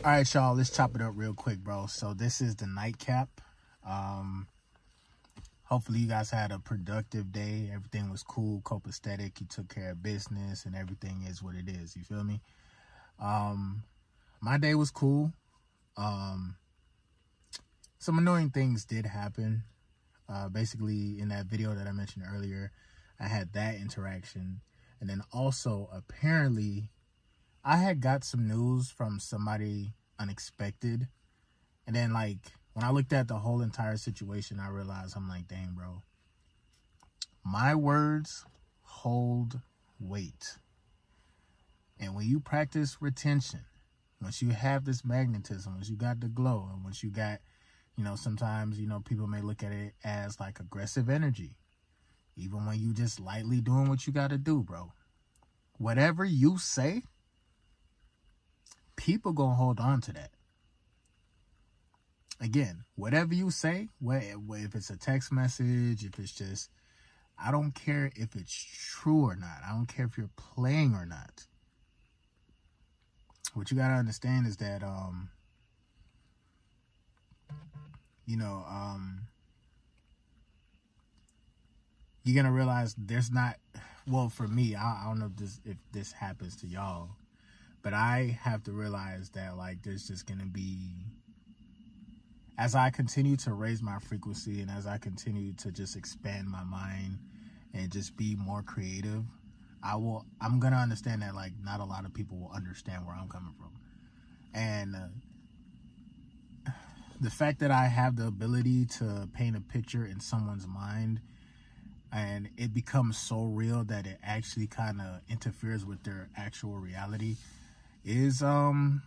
All right, y'all, let's chop it up real quick, bro. So this is the nightcap. Hopefully you guys had a productive day. Everything was cool, copacetic. You took care of business, and everything is what it is. You feel me? My day was cool. Some annoying things did happen. Basically, in that video that I mentioned earlier, I had that interaction. And then also, apparently, I had got some news from somebody unexpected. And then, like, when I looked at the whole entire situation, I realized, I'm like, dang, bro. My words hold weight. And when you practice retention, once you have this magnetism, once you got the glow, and once you got, you know, sometimes, you know, people may look at it as like aggressive energy. Even when you just lightly doing what you got to do, bro. Whatever you say, people gonna hold on to that. Again, whatever you say, if it's a text message, if it's just, I don't care if it's true or not. I don't care if you're playing or not. What you gotta understand is that, you're gonna realize there's not, well, for me, I don't know if this happens to y'all, but I have to realize that, like, there's just gonna be, as I continue to raise my frequency and as I continue to just expand my mind and just be more creative, I'm gonna understand that, like, not a lot of people will understand where I'm coming from. And the fact that I have the ability to paint a picture in someone's mind and it becomes so real that it actually kind of interferes with their actual reality is something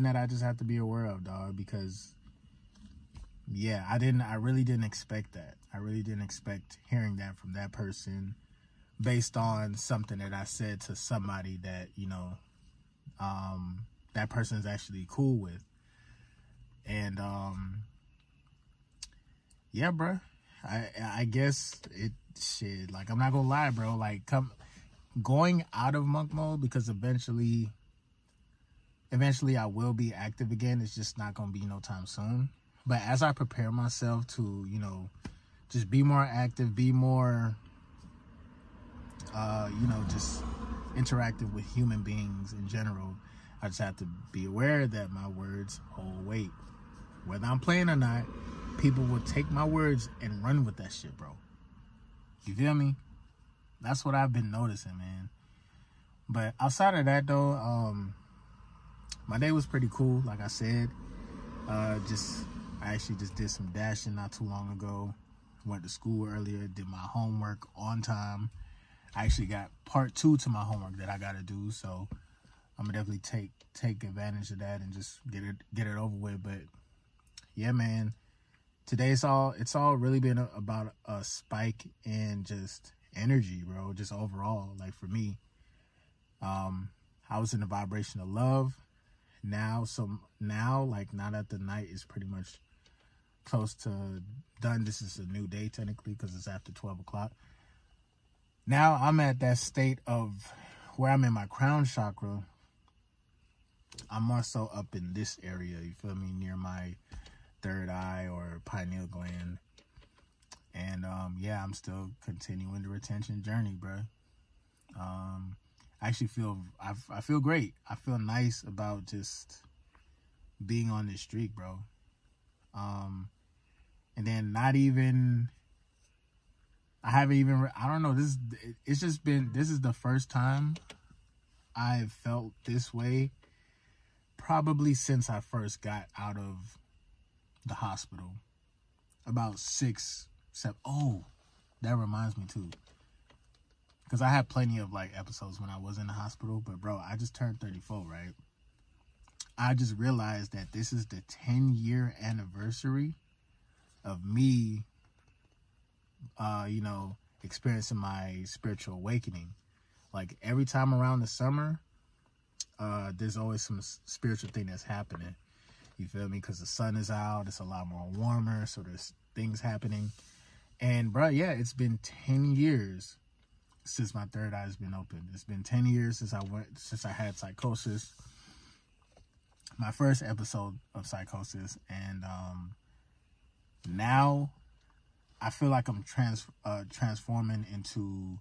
that I just have to be aware of, dog, because yeah, I really didn't expect that. I really didn't expect hearing that from that person based on something that I said to somebody that, you know, that person's actually cool with. And yeah, bro, I guess shit, like, I'm not gonna lie, bro, like, going out of monk mode, because eventually I will be active again. It's just not gonna be no time soon. But as I prepare myself to, you know, just be more active, be more, just interactive with human beings in general, I just have to be aware that my words hold weight. Whether I'm playing or not, people will take my words and run with that shit, bro. You feel me? That's what I've been noticing, man. But outside of that, though, my day was pretty cool, like I said. I actually just did some dashing not too long ago. Went to school earlier, did my homework on time. I actually got part 2 to my homework that I gotta do, so I'm gonna definitely take advantage of that and just get it over with. But yeah, man, today it's all really been about a spike in just energy, bro. Just overall, like, for me, I was in the vibration of love. Now that the night is pretty much close to done, this is a new day technically because it's after 12 o'clock. Now I'm at that state of where I'm in my crown chakra. I'm more so up in this area, you feel me, near my third eye or pineal gland. And yeah, I'm still continuing the retention journey, bro. I actually I feel great. I feel nice about just being on this streak, bro. And then I don't know, this is the first time I've felt this way probably since I first got out of the hospital. About 6, 7, oh, that reminds me too. Because I had plenty of, like, episodes when I was in the hospital. But, bro, I just turned 34, right? I just realized that this is the 10-year anniversary of me, experiencing my spiritual awakening. Like, every time around the summer, there's always some spiritual thing that's happening. You feel me? Because the sun is out. It's a lot more warmer. So there's things happening. And, bro, yeah, it's been 10 years since my third eye's been open. It's been 10 years since I had psychosis, my first episode of psychosis, and now I feel like I'm transforming into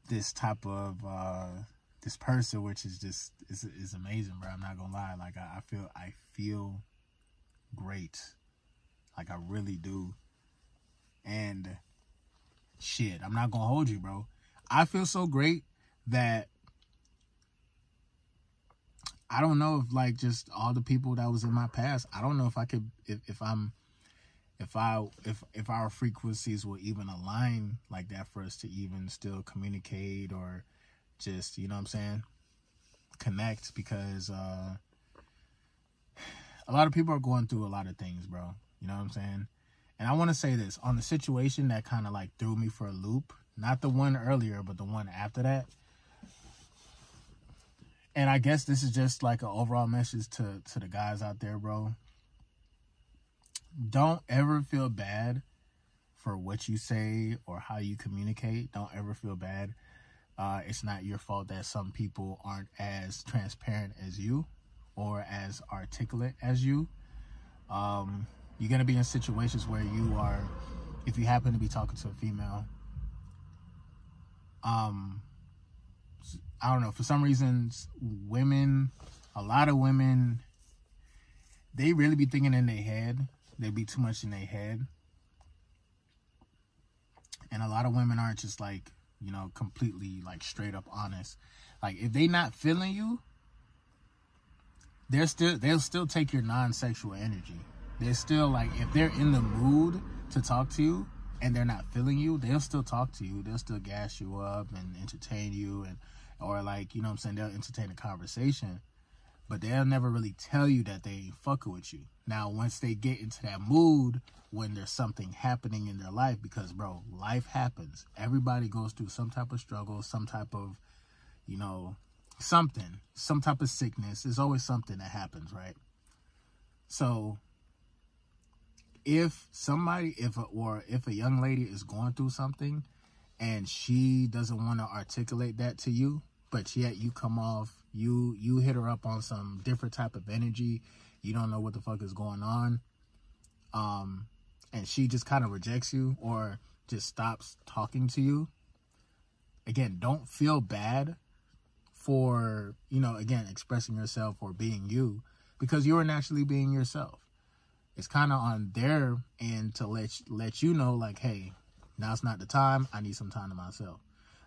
this type of this person, which is just is amazing, bro. I'm not gonna lie. Like I feel great, like I really do. And shit, I'm not gonna hold you, bro. I feel so great that I don't know if, like, just all the people that was in my past, I don't know if I could, if our frequencies will even align like that for us to even still communicate or just, you know what I'm saying, connect, because a lot of people are going through a lot of things, bro. You know what I'm saying? And I want to say this on the situation that kind of like threw me for a loop, not the one earlier, but the one after that. And I guess this is just like an overall message to the guys out there, bro. Don't ever feel bad for what you say or how you communicate. Don't ever feel bad. It's not your fault that some people aren't as transparent as you or as articulate as you. You're going to be in situations where you are, if you happen to be talking to a female, I don't know, for some reasons, a lot of women, they really be thinking in their head. They be too much in their head. And a lot of women aren't just like, you know, completely like straight up honest. Like if they not feeling you, they'll still take your non-sexual energy. They're still like, if they're in the mood to talk to you and they're not feeling you, they'll still talk to you. They'll still gas you up and entertain you, and or like, you know what I'm saying, they'll entertain a conversation, but they'll never really tell you that they ain't fucking with you. Now, once they get into that mood, when there's something happening in their life, because, bro, life happens. Everybody goes through some type of struggle, some type of, you know, some type of sickness. There's always something that happens, right? So if a young lady is going through something and she doesn't want to articulate that to you, but yet you come off, you hit her up on some different type of energy, you don't know what the fuck is going on, and she just kind of rejects you or just stops talking to you, again, don't feel bad for, you know, again, expressing yourself or being you, because you are naturally being yourself. It's kind of on their end to let you know, like, hey, now's not the time. I need some time to myself.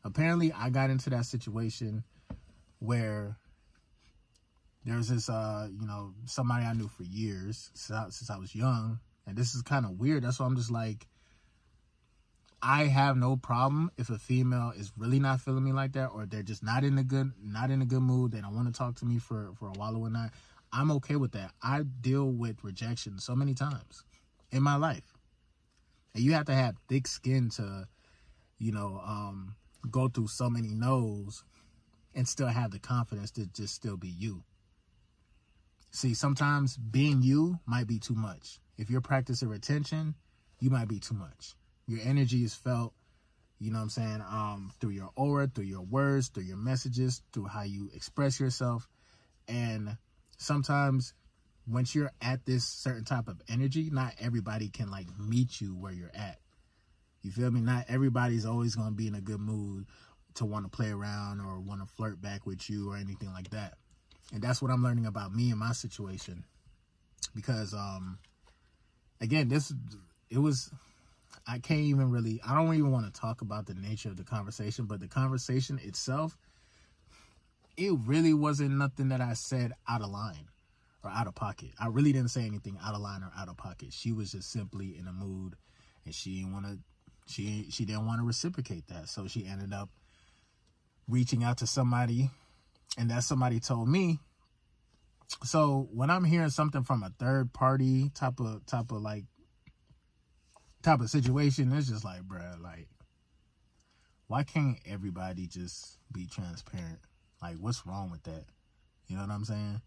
Apparently, I got into that situation where there's this, you know, somebody I knew for years since I was young. And this is kind of weird. That's why I'm just like, I have no problem if a female is really not feeling me like that, or they're just not in a good mood. They don't want to talk to me for a while or whatnot. I'm okay with that. I deal with rejection so many times in my life. And you have to have thick skin to, you know, go through so many no's and still have the confidence to just still be you. See, sometimes being you might be too much. If you're practicing retention, you might be too much. Your energy is felt, you know what I'm saying, through your aura, through your words, through your messages, through how you express yourself. And sometimes once you're at this certain type of energy, not everybody can like meet you where you're at. You feel me? Not everybody's always going to be in a good mood to want to play around or want to flirt back with you or anything like that. And that's what I'm learning about me and my situation. Because, again, I don't even want to talk about the nature of the conversation, but the conversation itself, it really wasn't nothing that I said out of line or out of pocket. I really didn't say anything out of line or out of pocket. She was just simply in a mood, and she didn't want to reciprocate that. So she ended up reaching out to somebody, and that somebody told me. So when I'm hearing something from a third party type of situation, it's just like, bruh, like, why can't everybody just be transparent? Like, what's wrong with that? You know what I'm saying?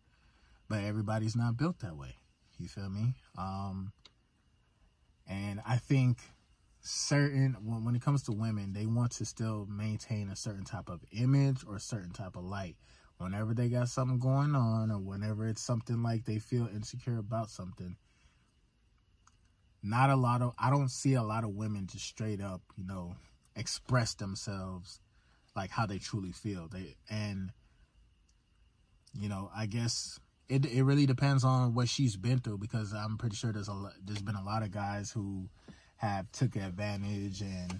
But everybody's not built that way. You feel me? And I think when it comes to women, they want to still maintain a certain type of image or a certain type of light. Whenever they got something going on, or whenever it's something like they feel insecure about something, I don't see a lot of women just straight up, you know, express themselves like how they truly feel. You know, I guess it really depends on what she's been through, because I'm pretty sure there's been a lot of guys who have took advantage and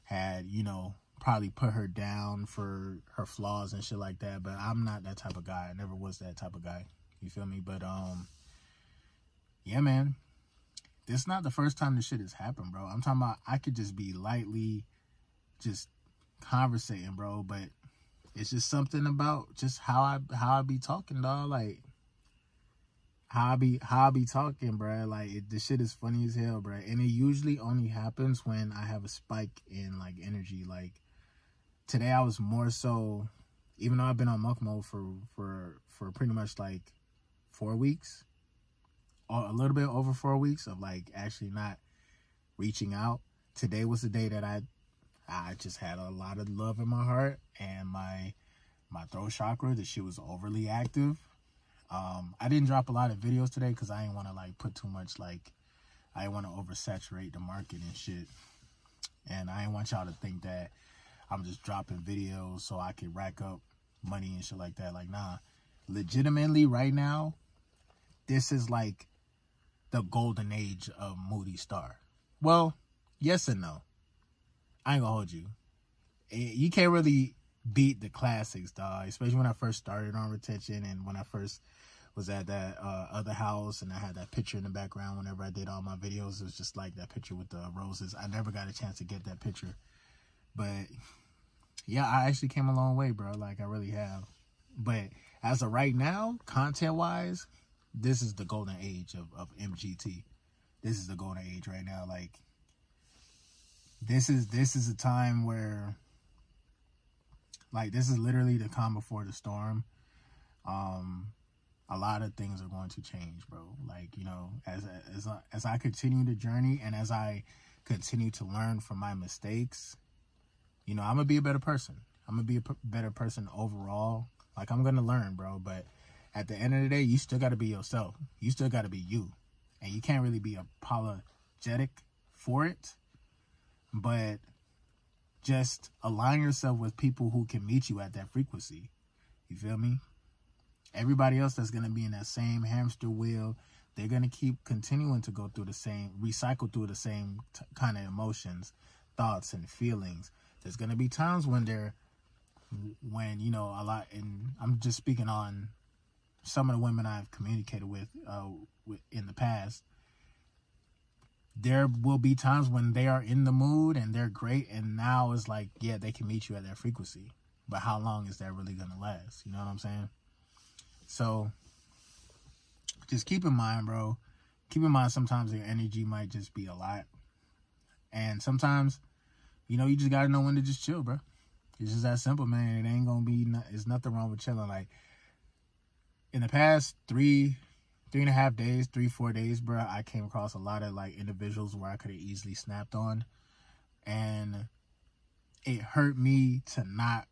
had, you know, probably put her down for her flaws and shit like that. But I'm not that type of guy. I never was that type of guy. You feel me? But yeah, man. This is not the first time this shit has happened, bro. I'm talking about I could just be lightly just conversating, bro, but it's just something about just how I be talking, dog. Like how I be talking, bro. Like this shit is funny as hell, bro. And it usually only happens when I have a spike in like energy. Like today, I was more so, even though I've been on muck mode for pretty much like 4 weeks, or a little bit over 4 weeks of like actually not reaching out. Today was the day that I just had a lot of love in my heart, and my throat chakra, the shit was overly active. I didn't drop a lot of videos today because I didn't want to like put too much, like I didn't want to oversaturate the market and shit. And I didn't want y'all to think that I'm just dropping videos so I can rack up money and shit like that. Like, nah, legitimately right now, this is like the golden age of Moody Starr. Well, yes and no. I ain't gonna hold you. You can't really beat the classics, dog. Especially when I first started on retention, and when I first was at that other house, and I had that picture in the background whenever I did all my videos. It was just like that picture with the roses. I never got a chance to get that picture. But yeah, I actually came a long way, bro. Like, I really have. But as of right now, content-wise, this is the golden age of MGT. This is the golden age right now. Like, this is a time where, like, this is literally the calm before the storm. A lot of things are going to change, bro. Like, you know, as I continue the journey, and as I continue to learn from my mistakes, you know, I'm gonna be a better person. I'm gonna be a better person overall. Like, I'm gonna learn, bro. But at the end of the day, you still gotta be yourself. You still gotta be you, and you can't really be apologetic for it. But just align yourself with people who can meet you at that frequency. You feel me? Everybody else that's going to be in that same hamster wheel, they're going to keep continuing to go through the same, recycle through the same kind of emotions, thoughts, and feelings. There's going to be times when you know, a lot, and I'm just speaking on some of the women I've communicated with in the past. There will be times when they are in the mood and they're great, and now it's like, yeah, they can meet you at that frequency. But how long is that really going to last? You know what I'm saying? So just keep in mind, bro. Keep in mind, sometimes your energy might just be a lot. And sometimes, you know, you just got to know when to just chill, bro. It's just that simple, man. It ain't going to be, there's nothing wrong with chilling. Like, in the past 3.5 days, 4 days, bro, I came across a lot of like individuals where I could have easily snapped on, and it hurt me to not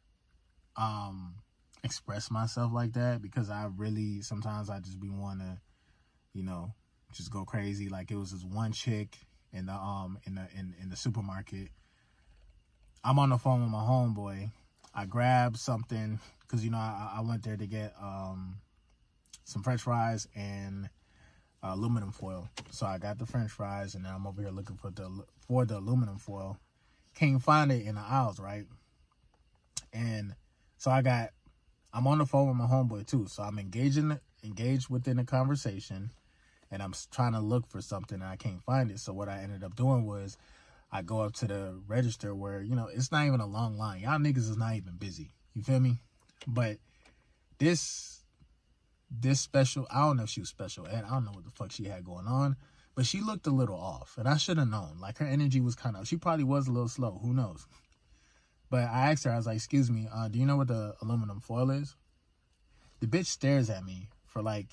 express myself like that, because I really, sometimes I just be wanting to, you know, just go crazy. Like, it was this one chick in the supermarket. I'm on the phone with my homeboy. I grabbed something because, you know, I went there to get some French fries and aluminum foil. So I got the French fries, and then I'm over here looking for the aluminum foil. Can't find it in the aisles, right? And so I'm on the phone with my homeboy too. So I'm engaged within the conversation, and I'm trying to look for something, and I can't find it. So what I ended up doing was I go up to the register where, you know, it's not even a long line. Y'all niggas is not even busy. You feel me? But this special, I don't know if she was special ed. I don't know what the fuck she had going on, but she looked a little off, and I should have known. Like, her energy was kind of, she probably was a little slow. Who knows? But I asked her, I was like, excuse me, do you know what the aluminum foil is? The bitch stares at me for like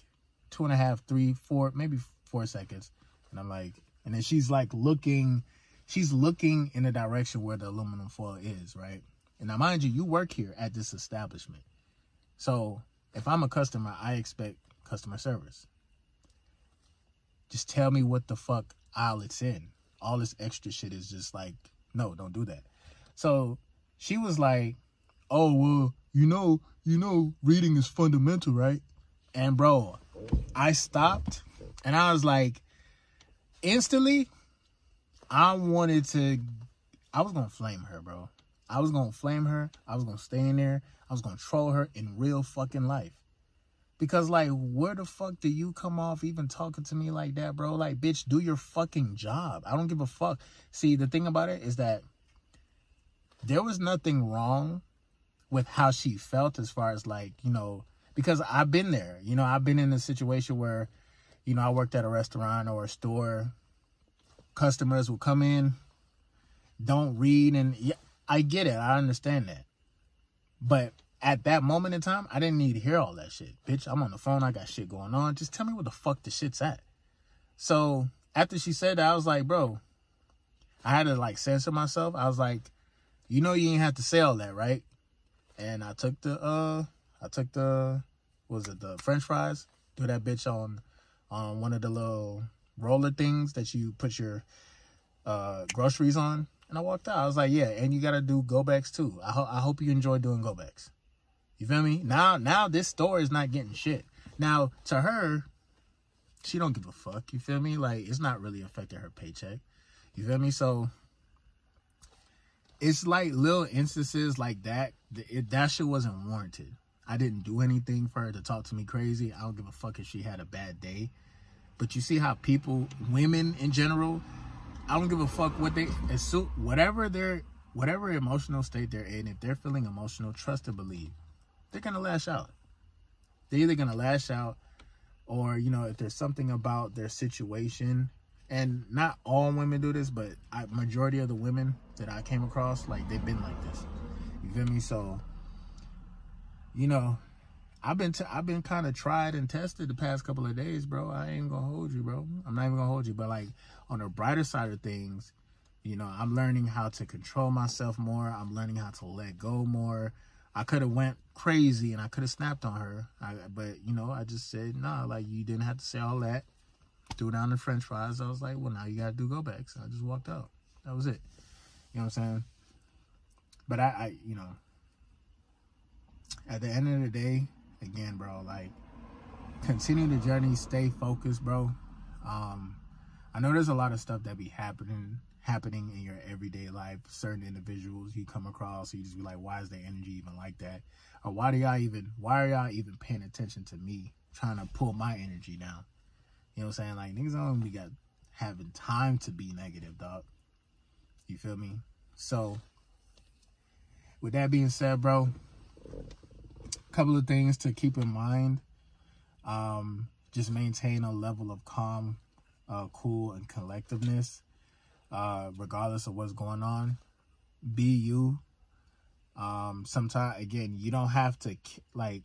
2.5, 3, 4, maybe 4 seconds. And I'm like, and then she's like looking, she's looking in the direction where the aluminum foil is, right? And now, mind you, you work here at this establishment. So if I'm a customer, I expect customer service. Just tell me what the fuck aisle it's in. All this extra shit is just like, no, don't do that. So she was like, oh, well, you know, reading is fundamental, right? And bro, I stopped and I was like, instantly, I was going to flame her, bro. I was going to flame her. I was going to stay in there. I was going to troll her in real fucking life. Because, like, where the fuck do you come off even talking to me like that, bro? Like, bitch, do your fucking job. I don't give a fuck. See, the thing about it is that there was nothing wrong with how she felt as far as, like, you know, because I've been there. You know, I've been in a situation where, you know, I worked at a restaurant or a store. Customers will come in, don't read, and yeah, I get it. I understand that. But at that moment in time, I didn't need to hear all that shit. Bitch, I'm on the phone. I got shit going on. Just tell me where the fuck the shit's at. So after she said that, I was like, bro, I had to like censor myself. I was like, you know, you ain't have to say all that, right? And I took the the French fries, threw that bitch on one of the little roller things that you put your groceries on. And I walked out. I was like, yeah, and you got to do go-backs too. I hope you enjoy doing go-backs. You feel me? Now this store is not getting shit. Now, to her, she don't give a fuck. You feel me? Like, it's not really affecting her paycheck. You feel me? So, it's like little instances like that. That shit wasn't warranted. I didn't do anything for her to talk to me crazy. I don't give a fuck if she had a bad day. But you see how people, women in general, I don't give a fuck what they assume, whatever emotional state they're in. If they're feeling emotional, trust and believe, they're gonna lash out. They're either gonna lash out, or you know, if there's something about their situation, and not all women do this, but majority of the women that I came across, like they've been like this. You feel me? So, you know, I've been kind of tried and tested the past couple of days, bro. I ain't gonna hold you, bro. I'm not even gonna hold you. But like on the brighter side of things, you know, I'm learning how to control myself more. I'm learning how to let go more. I could have went crazy and I could have snapped on her, but you know, I just said nah. Like, you didn't have to say all that. Threw down the French fries. I was like, well, now you gotta do go backs. I just walked out. That was it. You know what I'm saying? But I you know, at the end of the day, again, bro, like, continue the journey, stay focused, bro. I know there's a lot of stuff that be happening in your everyday life. Certain individuals you come across, you just be like, why is their energy even like that? Or why are y'all even paying attention to me trying to pull my energy down? You know what I'm saying? Like, niggas don't be having time to be negative, dog. You feel me? So, with that being said, bro, a couple of things to keep in mind. Just maintain a level of calm, cool, and collectiveness, regardless of what's going on. Be you. Sometimes, again, you don't have to, like,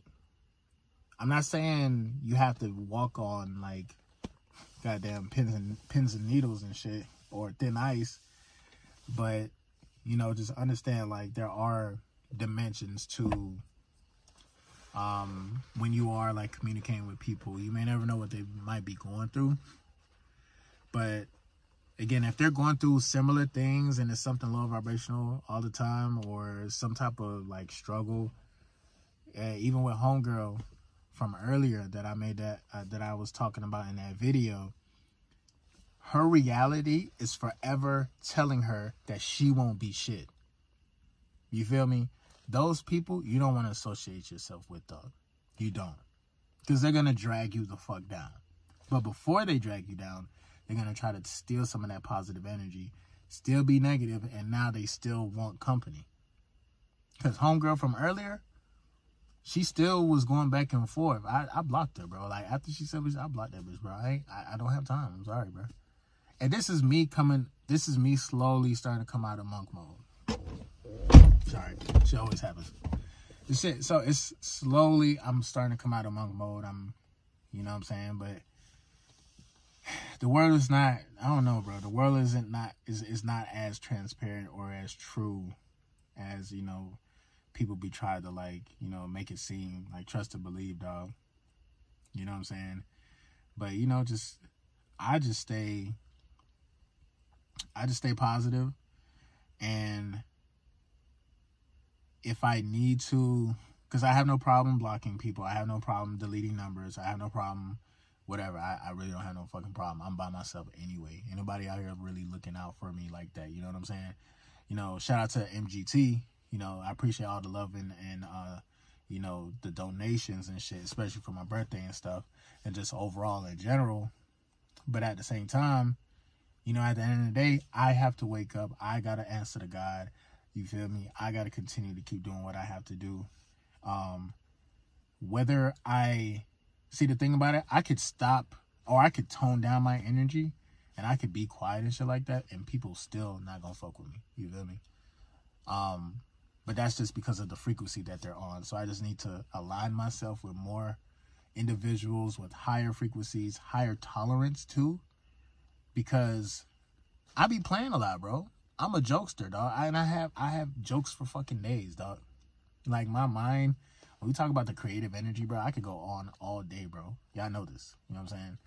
I'm not saying you have to walk on, like, goddamn pins and needles and shit, or thin ice, but, you know, just understand, like, there are dimensions to when you are like communicating with people. You may never know what they might be going through, but again, if they're going through similar things and it's something low vibrational all the time, or some type of like struggle, even with homegirl from earlier that I made that I was talking about in that video, her reality is forever telling her that she won't be shit. You feel me? Those people, you don't want to associate yourself with, dog. You don't. Because they're going to drag you the fuck down. But before they drag you down, they're going to try to steal some of that positive energy, still be negative, and now they still want company. Because homegirl from earlier, she still was going back and forth. I blocked her, bro. Like, after she said, I blocked that bitch, bro. I don't have time. I'm sorry, bro. And this is me slowly starting to come out of monk mode. Sorry, shit always happens. This shit, so it's slowly, I'm starting to come out of monk mode. You know what I'm saying? But the world is not, I don't know, bro. The world is not as transparent or as true as, you know, people be trying to, like, you know, make it seem. Like, trust and believe, dog. You know what I'm saying? But, you know, I just stay positive. And if I need to, because I have no problem blocking people. I have no problem deleting numbers. I have no problem, whatever. I really don't have no fucking problem. I'm by myself anyway. Ain't nobody out here really looking out for me like that. You know what I'm saying? You know, shout out to MGT. You know, I appreciate all the love and you know, the donations and shit, especially for my birthday and stuff, and just overall in general. But at the same time, you know, at the end of the day, I have to wake up. I got to answer to God. You feel me? I got to continue to keep doing what I have to do. Whether I... See, the thing about it, I could stop or I could tone down my energy and I could be quiet and shit like that, and people still not going to fuck with me. You feel me? But that's just because of the frequency that they're on. So I just need to align myself with more individuals with higher frequencies, higher tolerance too, because I be playing a lot, bro. I'm a jokester, dog. And I have jokes for fucking days, dog. Like, my mind, when we talk about the creative energy, bro, I could go on all day, bro. Y'all know this. You know what I'm saying?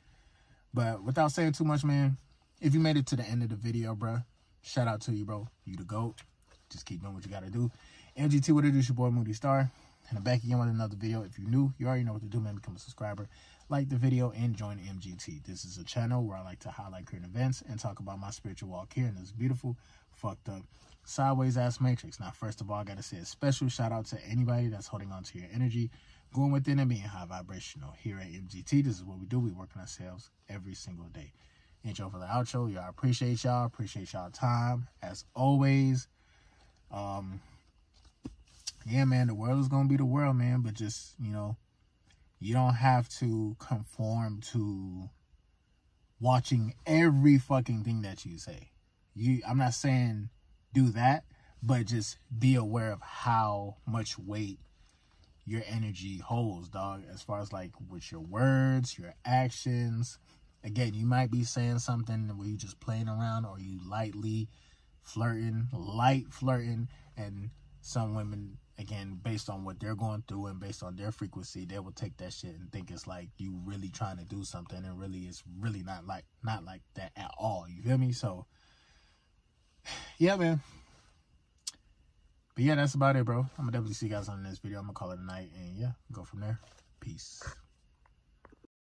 But without saying too much, man, if you made it to the end of the video, bro, shout out to you, bro. You the GOAT. Just keep doing what you got to do. MGT, what it is, your boy Moody Starr. And I'm back again with another video. If you're new, you already know what to do, man. Become a subscriber, like the video, and join MGT. This is a channel where I like to highlight current events and talk about my spiritual walk here in this beautiful, fucked up, sideways ass matrix. Now, first of all, I got to say a special shout out to anybody that's holding on to your energy, going within and being high vibrational. Here at MGT, this is what we do. We work on ourselves every single day. Intro for the outro. Y'all appreciate y'all. Appreciate y'all time as always. Yeah, man, the world is gonna be the world, man. But just, you know, you don't have to conform to watching every fucking thing that you say. I'm not saying do that, but just be aware of how much weight your energy holds, dog, as far as like with your words, your actions. Again, you might be saying something where you just playing around, or you lightly flirting, and some women, again, based on what they're going through and based on their frequency, they will take that shit and think it's like you really trying to do something, and really it's really not like that at all. You feel me? So yeah, man. But yeah, that's about it, bro. I'm gonna definitely see you guys on the next video. I'm gonna call it a night, and yeah, go from there. Peace.